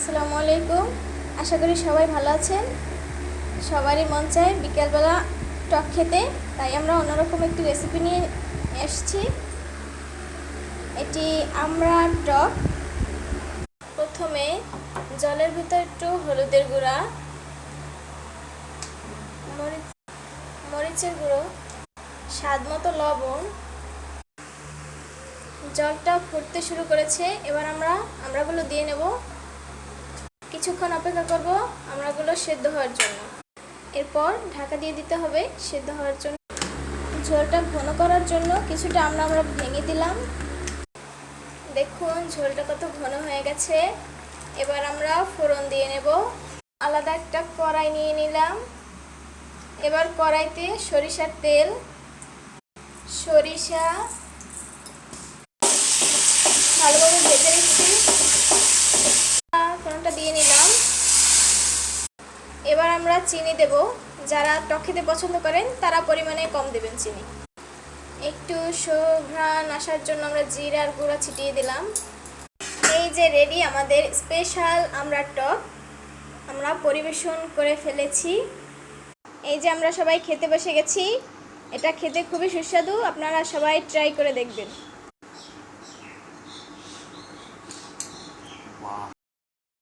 আসসালামু আলাইকুম। আশা করি সবাই ভালো আছেন। সবারই মন চায় বিকেলবেলা টক খেতে, তাই আমরা অন্যরকম একটি রেসিপি নিয়ে এসেছি। এটি আমড়ার টক। প্রথমে জলের ভিতর একটু হলুদের গুঁড়া, মরিচের গুঁড়ো, স্বাদ মতো লবণ। জলটা ফুটতে শুরু করেছে, এবার আমড়াগুলো দিয়ে নেব। কিছুক্ষণ অপেক্ষা করব আমড়াগুলো সেদ্ধ হওয়ার জন্য। এরপর ঢাকা দিয়ে দিতে হবে সেদ্ধ হওয়ার জন্য। ঝোলটা ঘন করার জন্য কিছুটা আমরা ভেঙে দিলাম। দেখুন ঝোলটা কত ঘন হয়ে গেছে। এবার আমরা ফোড়ন দিয়ে নেব। আলাদা একটা কড়াই নিয়ে নিলাম। এবার কড়াইতে সরিষার তেল, সরিষা ভালোভাবে ভেজে নিচ্ছি। ফোড়নটা দিয়ে নিলাম। এবার আমরা চিনি দেব। যারা টক খেতে পছন্দ করেন তারা পরিমাণে কম দেবেন চিনি। একটু সুঘ্রাণ আসার জন্য আমরা জিরার গুঁড়া ছিটিয়ে দিলাম। এই যে রেডি আমাদের স্পেশাল আমড়ার টক। আমরা পরিবেশন করে ফেলেছি। এই যে আমরা সবাই খেতে বসে গেছি। এটা খেতে খুবই সুস্বাদু, আপনারা সবাই ট্রাই করে দেখবেন।